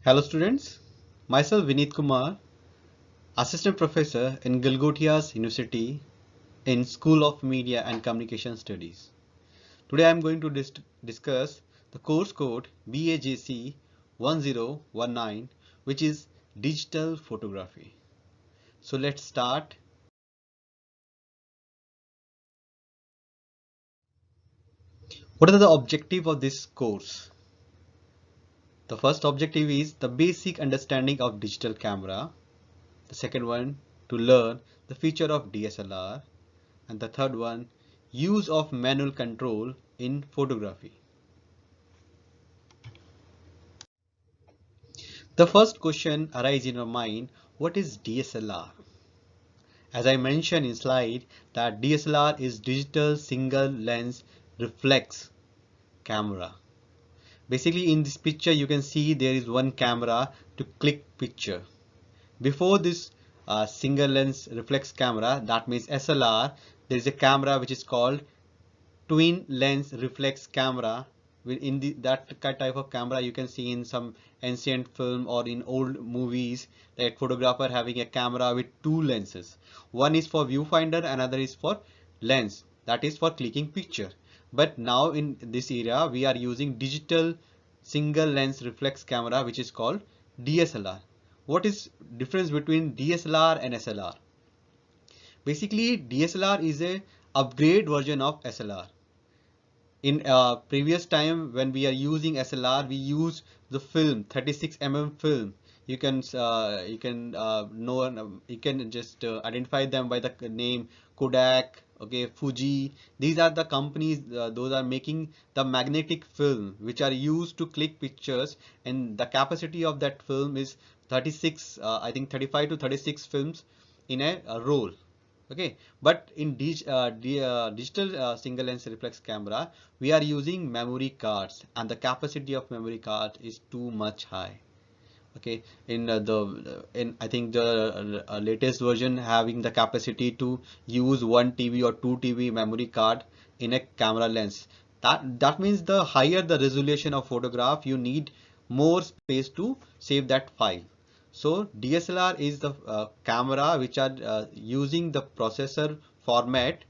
Hello students, myself Vineet Kumar, Assistant Professor in Galgotias University in School of Media and Communication Studies. Today I am going to discuss the course code BAJC 1019, which is Digital Photography. So let's start. What are the objective of this course? The first objective is the basic understanding of digital camera. The second one, to learn the feature of DSLR. And the third one, use of manual control in photography. The first question arises in your mind, what is DSLR? As I mentioned in slide that DSLR is digital single lens reflex camera. Basically in this picture you can see there is one camera to click picture. Before this single lens reflex camera, that means SLR, there is a camera which is called twin lens reflex camera. In that type of camera you can see in some ancient film or in old movies that photographer having a camera with two lenses. One is for viewfinder, another is for lens, that is for clicking picture. But now in this era we are using digital single lens reflex camera, which is called DSLR. What is difference between DSLR and SLR? Basically DSLR is a upgrade version of SLR. In previous time when we are using SLR, we use the film 36 film. You can just identify them by the name Kodak, okay, Fuji. These are the companies, those are making the magnetic film which are used to click pictures, and the capacity of that film is 36, I think 35 to 36 films in a roll. Okay, but in digital single lens reflex camera we are using memory cards, and the capacity of memory card is too much high. Okay, in I think the latest version having the capacity to use 1 TB or 2 TB memory card in a camera lens. That means the higher the resolution of photograph, you need more space to save that file. So DSLR is the camera which are using the processor format,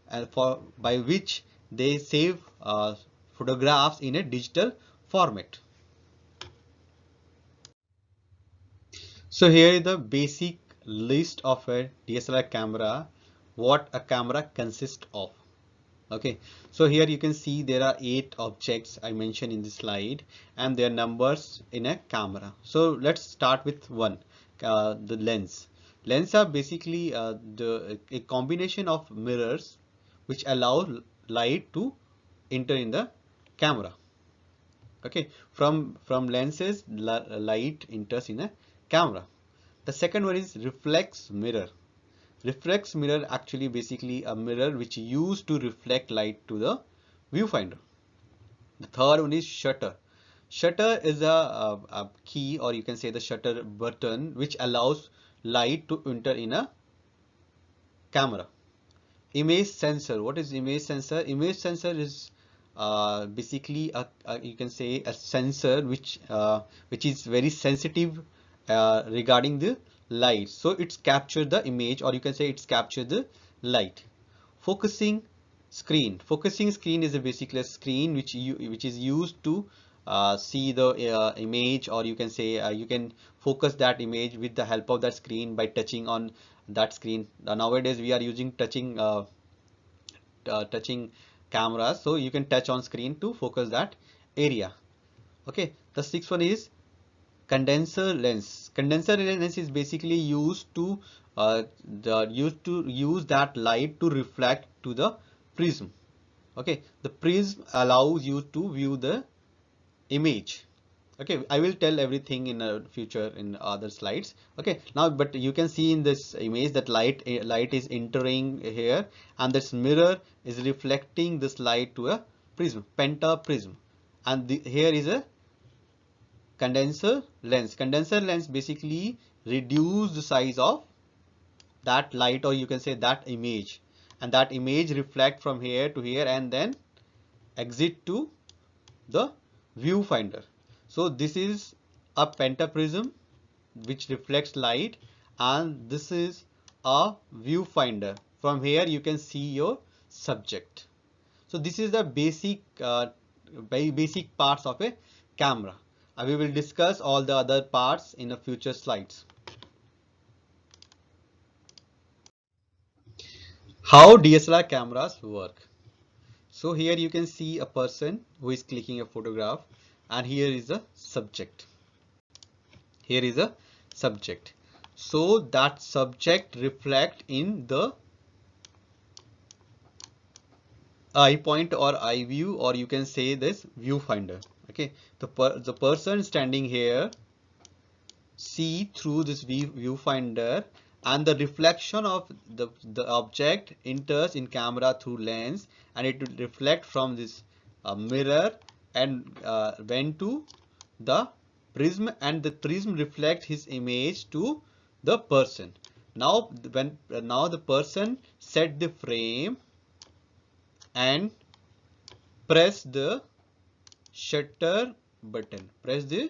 and for by which they save photographs in a digital format. So here is the basic list of a DSLR camera, what a camera consists of. Okay, so here you can see there are 8 objects I mentioned in the slide and their numbers in a camera. So let's start with one, the lens. Lens are basically a combination of mirrors which allow light to enter in the camera. Okay, from lenses light enters in a camera. The second one is reflex mirror. Reflex mirror actually basically a mirror which used to reflect light to the viewfinder. The third one is shutter. Shutter is a key, or you can say the shutter button, which allows light to enter in a camera. Image sensor. What is image sensor? Image sensor is basically you can say a sensor which is very sensitive regarding the light. So it's capture the image, or you can say it's capture the light. Focusing screen. Focusing screen is basically a screen which is used to see the image, or you can say you can focus that image with the help of that screen by touching on that screen. Nowadays we are using touching cameras, so you can touch on screen to focus that area. Okay, the sixth one is condenser lens. Condenser lens is basically used to use that light to reflect to the prism. Okay, the prism allows you to view the image. Okay, I will tell everything in a future in other slides. Okay, now but you can see in this image that light is entering here, and this mirror is reflecting this light to a prism, pentaprism, and here is a condenser lens. Condenser lens basically reduce the size of that light, or you can say that image, and that image reflect from here to here and then exit to the viewfinder. So this is a pentaprism which reflects light, and this is a viewfinder. From here you can see your subject. So this is the basic parts of a camera. We will discuss all the other parts in the future slides. How DSLR cameras work. So here you can see a person who is clicking a photograph, and here is a subject. Here is a subject. So that subject reflect in the eye point or eye view, or you can say this viewfinder. Okay, the person standing here see through this viewfinder, and the reflection of the object enters in camera through lens, and it will reflect from this mirror and went to the prism, and the prism reflects his image to the person. Now now the person set the frame and press the shutter button. Press the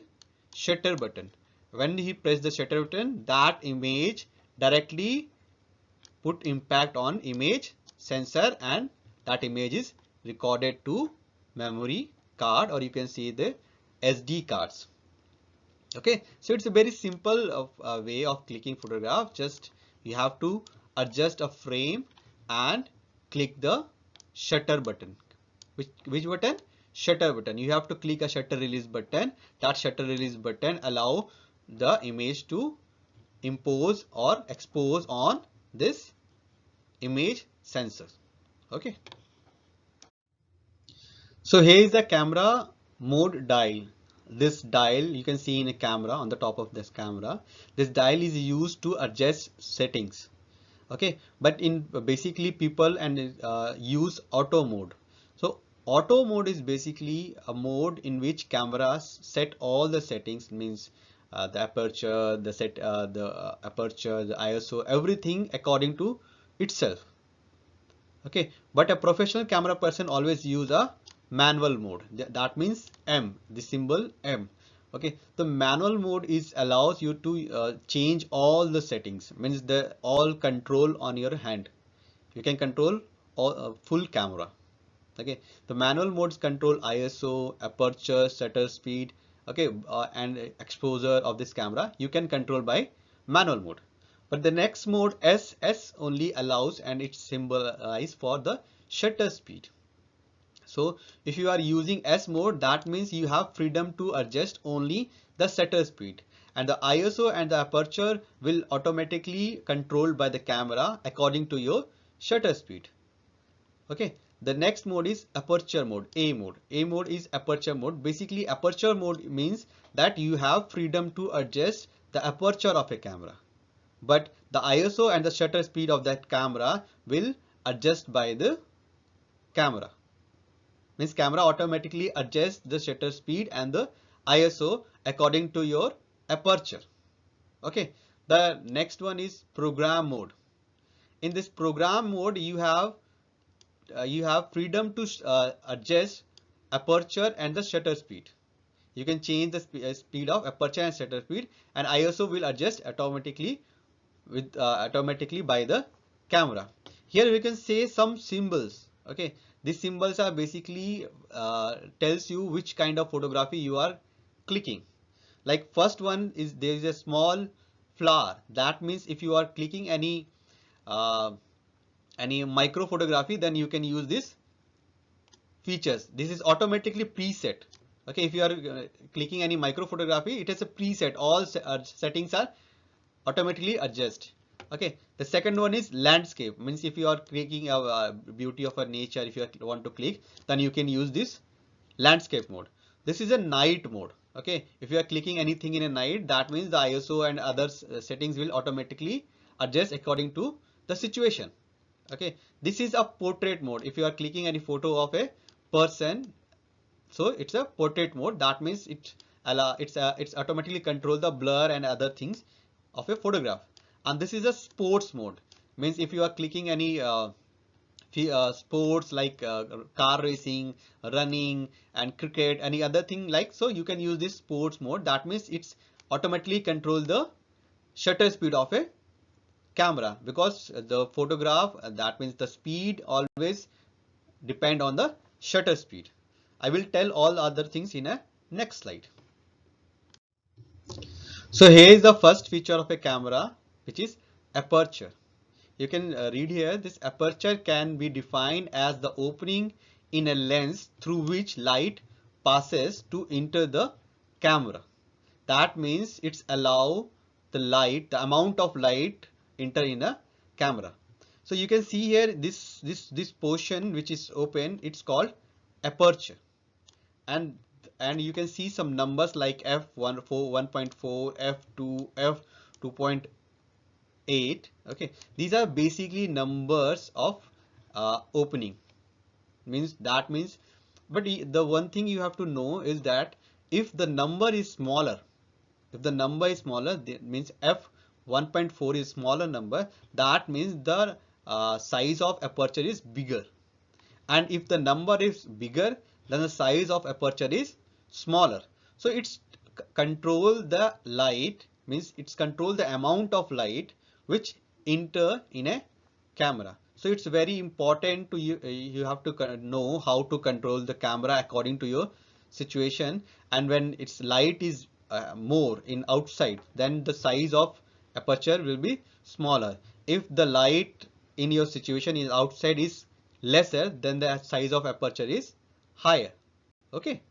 shutter button. When he press the shutter button, that image directly put impact on image sensor, and that image is recorded to memory card, or you can see the SD cards. Okay, so it's a very simple way of clicking photograph. Just you have to adjust a frame and click the shutter button. Which button? Shutter button. You have to click a shutter release button. That shutter release button allow the image to impose or expose on this image sensor. Okay. So here is the camera mode dial. This dial you can see in a camera on the top of this camera. This dial is used to adjust settings. Okay, but in basically people and use auto mode. So auto mode is basically a mode in which cameras set all the settings, means the aperture, the aperture, the ISO, everything according to itself. Okay, but a professional camera person always use a manual mode. That means M, the symbol M. Okay, the manual mode is allows you to change all the settings, means the all control on your hand. You can control all full camera. Okay, the manual modes control ISO, aperture, shutter speed, okay, and exposure of this camera you can control by manual mode. But the next mode S only allows, and it's symbolized for the shutter speed. So if you are using S mode, that means you have freedom to adjust only the shutter speed, and the ISO and the aperture will automatically controlled by the camera according to your shutter speed. Okay, the next mode is aperture mode, A mode. A mode is aperture mode. Basically aperture mode means that you have freedom to adjust the aperture of a camera, but the ISO and the shutter speed of that camera will adjust by the camera. Means camera automatically adjusts the shutter speed and the ISO according to your aperture. Okay, the next one is program mode. In this program mode you have freedom to adjust aperture and the shutter speed. You can change the speed of aperture and shutter speed, and ISO will adjust automatically automatically by the camera. Here we can say some symbols. Okay, these symbols are basically tells you which kind of photography you are clicking. Like first one is there is a small flower. That means if you are clicking uh, any micro photography, then you can use this features. This is automatically preset. Okay, if you are clicking any micro photography, it is a preset. All settings are automatically adjust. Okay, the second one is landscape. Means if you are clicking a beauty of a nature, if you want to click, then you can use this landscape mode. This is a night mode. Okay, if you are clicking anything in a night, that means the ISO and other settings will automatically adjust according to the situation. Okay, this is a portrait mode. If you are clicking any photo of a person, so it's a portrait mode. That means it's automatically control the blur and other things of a photograph. And this is a sports mode. Means if you are clicking any sports like car racing, running, and cricket, any other thing like, so you can use this sports mode. That means it's automatically control the shutter speed of a camera, because the photograph, that means the speed always depend on the shutter speed. I will tell all other things in a next slide. So here is the first feature of a camera, which is aperture. You can read here, this aperture can be defined as the opening in a lens through which light passes to enter the camera. That means it's allow the amount of light enter in a camera. So you can see here this portion which is open, it's called aperture. And you can see some numbers like f1 1.4, f2, f2.8. Okay, these are basically numbers of opening. Means, but the one thing you have to know is that if the number is smaller, that means f 1.4 is smaller number, that means the size of aperture is bigger. And if the number is bigger, then the size of aperture is smaller. So it's control the light, means it's control the amount of light which enter in a camera. So it's very important to you have to know how to control the camera according to your situation. And when its light is more in outside, then the size of aperture will be smaller. If the light in your situation is outside is lesser, then the size of aperture is higher. Okay,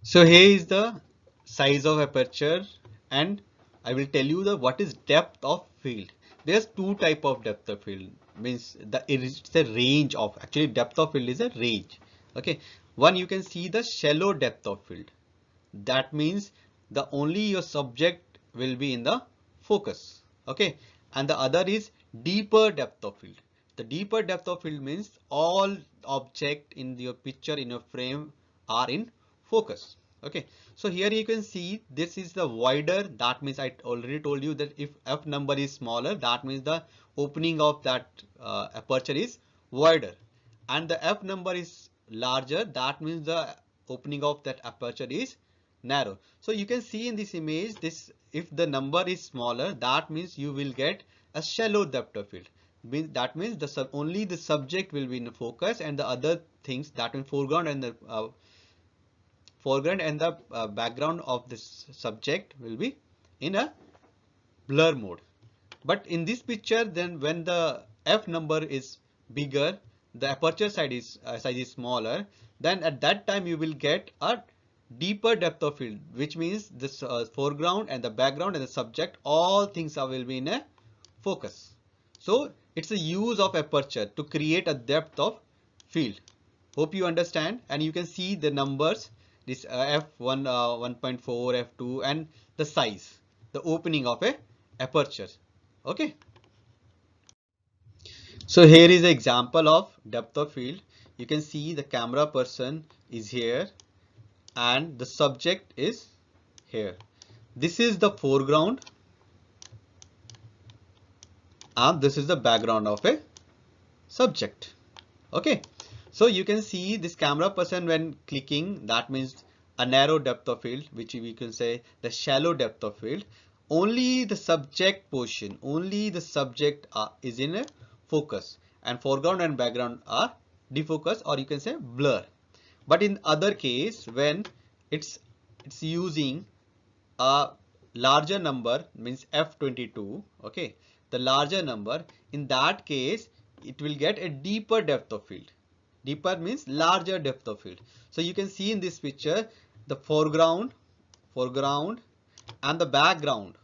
so here is the size of aperture, and I will tell you the what is depth of field. There's two type of depth of field, means it's a range of, actually depth of field is a range. Okay, one, you can see the shallow depth of field. That means the only your subject will be in the focus. Okay, and the other is deeper depth of field. The deeper depth of field means all object in your picture, in your frame, are in focus. Okay, so here you can see this is the wider. That means I already told you that if f number is smaller, that means the opening of that aperture is wider, and the f number is larger, that means the opening of that aperture is narrow. So you can see in this image, this, if the number is smaller, that means you will get a shallow depth of field. That means only the subject will be in focus, and the other things, that means foreground and the background of this subject will be in a blur mode. But in this picture, then when the f number is bigger, the aperture size is smaller, then at that time you will get a deeper depth of field, which means this foreground and the background and the subject, all things will be in a focus. So it's a use of aperture to create a depth of field. Hope you understand, and you can see the numbers, this f1, 1.4, f2, and the size, the opening of a aperture. Okay, so here is an example of depth of field. You can see the camera person is here and the subject is here. This is the foreground and this is the background of a subject. Okay, so you can see this camera person when clicking, that means a narrow depth of field, which we can say the shallow depth of field. Only the subject portion, only the subject is in a focus, and foreground and background are defocus, or you can say blur. But in other case, when it's using a larger number, means f22, okay, the larger number, in that case it will get a deeper depth of field. Deeper means larger depth of field. So you can see in this picture the foreground and the background,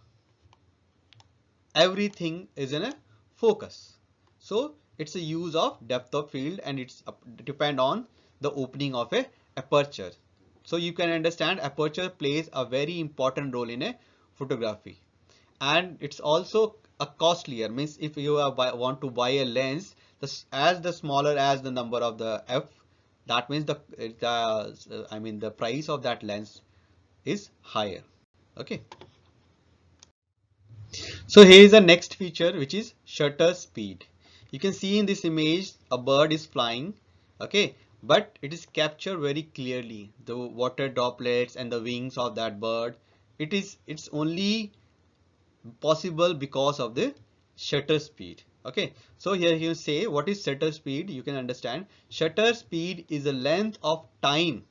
everything is in a focus. So it's a use of depth of field, and it's depend on the opening of a aperture. So you can understand aperture plays a very important role in a photography, and it's also a costlier, means if you want to buy a lens, as the smaller as the number of the f, that means the price of that lens is higher. Okay, So here is the next feature, which is shutter speed. You can see in this image a bird is flying, okay, but it is captured very clearly, the water droplets and the wings of that bird. It's only possible because of the shutter speed. Okay, so here you say what is shutter speed. You can understand shutter speed is the length of time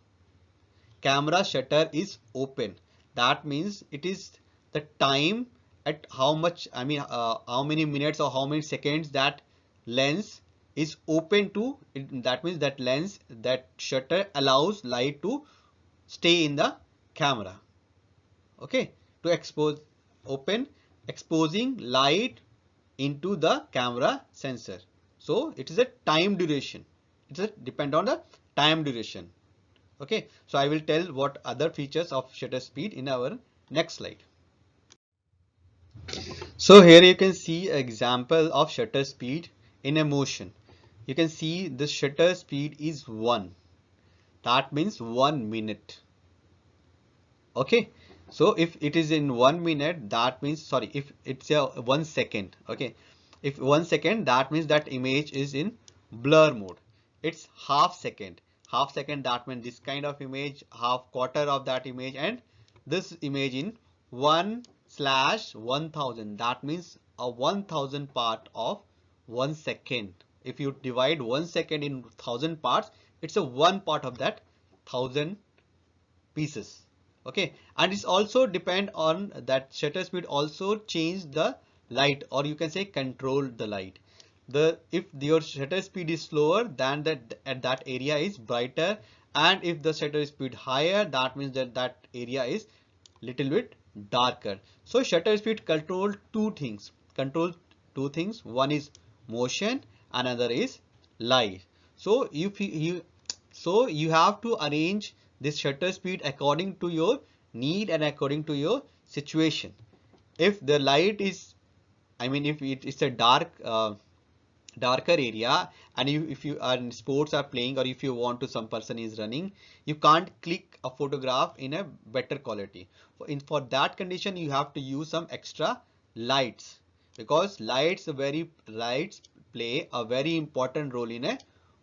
camera shutter is open. That means it is the time at how much, how many minutes or how many seconds that lens is open to it. That means that lens, that shutter allows light to stay in the camera. Okay, to expose, open, exposing light into the camera sensor. So it is a time duration. It's a depend on the time duration. Okay, so I will tell what other features of shutter speed in our next slide. So here you can see an example of shutter speed in a motion. You can see the shutter speed is 1. That means 1 minute. Okay, so if it is in 1 minute, that means, sorry, if it's a 1 second, okay, if 1 second, that means that image is in blur mode. It's half second, that means this kind of image, half quarter of that image, and this image in 1/1000, that means a 1000 part of 1 second. If you divide 1 second in 1000 parts, it's a 1 part of that 1000 pieces. Okay, and it's also depend on that shutter speed also change the light, or you can say control the light. The if your shutter speed is slower, then that at that area is brighter, and if the shutter speed higher, that means that that area is little bit darker. So shutter speed control two things. One is motion, another is light. So if you have to arrange this shutter speed according to your need and according to your situation. If the light is, if it is a darker area, and if you are in sports are playing, or if you want to, some person is running, you can't click a photograph in a better quality. For that condition, you have to use some extra lights, because lights play a very important role in a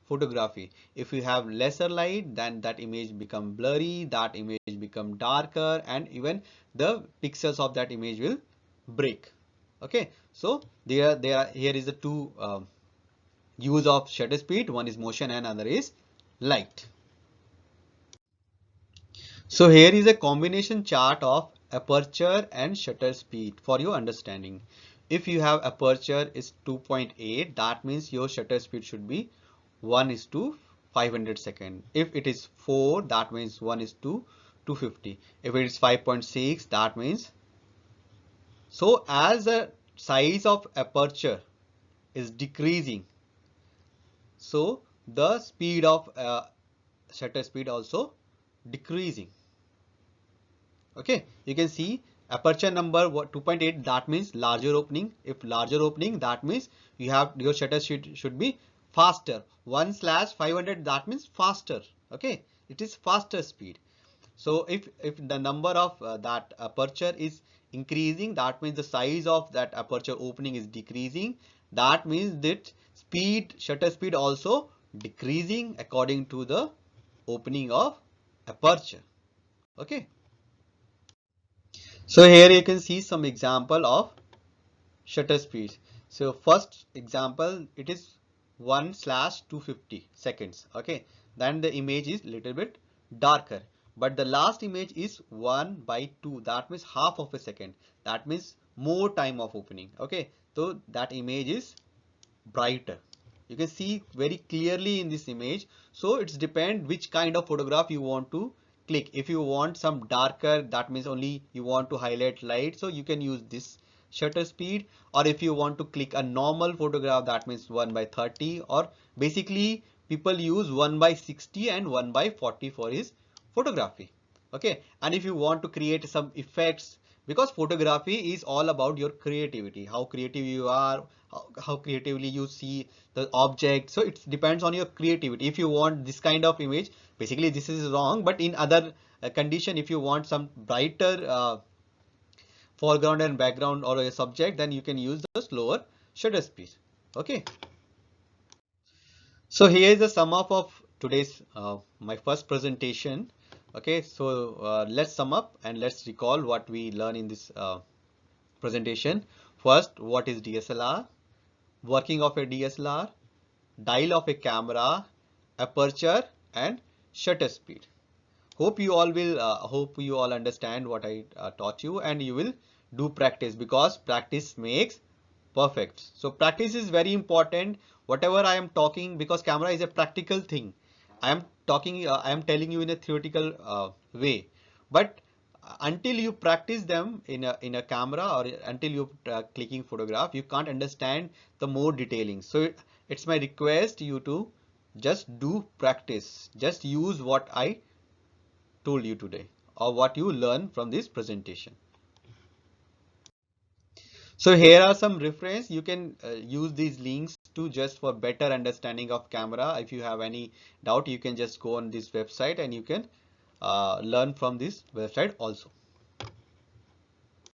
photography. If you have lesser light, then that image become blurry, that image become darker, and even the pixels of that image will break. Okay, so here is the two use of shutter speed. One is motion and another is light. So here is a combination chart of aperture and shutter speed for your understanding. If you have aperture is 2.8, that means your shutter speed should be 1 is to 500 second. If it is 4, that means 1 is to 250. If it is 5.6, that means, so as the size of aperture is decreasing, so the speed of shutter speed also decreasing. Okay, you can see aperture number 2.8, that means larger opening. If larger opening, that means your shutter should be faster. 1/500, that means faster. Okay, it is faster speed. So if the number of that aperture is increasing, that means the size of that aperture opening is decreasing. That means that shutter speed also decreasing according to the opening of aperture. Okay. So here you can see some example of shutter speed. So first example, it is 1/250 seconds. Okay, then the image is little bit darker, but the last image is 1/2, that means half of a second. That means more time of opening. Okay, so that image is brighter. You can see very clearly in this image. So it's depend which kind of photograph you want to click. If you want some darker, that means only you want to highlight light, so you can use this shutter speed. Or if you want to click a normal photograph, that means 1/30, or basically people use 1/60 and 1/40 for his photography. Okay, and if you want to create some effects, because photography is all about your creativity, how creative you are, how creatively you see the object. So it depends on your creativity. If you want this kind of image, basically this is wrong, but in other condition, if you want some foreground and background or a subject, then you can use the slower shutter speed. Okay. So here is the sum up of today's my first presentation. Okay, so let's sum up and let's recall what we learned in this presentation. First, what is DSLR? Working of a DSLR, dial of a camera, aperture, and shutter speed. Hope you all understand what I taught you, and you will do practice, because practice makes perfect. So practice is very important. Whatever I am talking, because camera is a practical thing, I am telling you in a theoretical way, but until you practice them in a camera, or until you clicking photograph, you can't understand the more detailing. So it's my request you to just do practice, just use what I told you today, or what you learn from this presentation. So here are some reference. You can use these links to just for better understanding of camera. If you have any doubt, you can just go on this website and you can learn from this website also.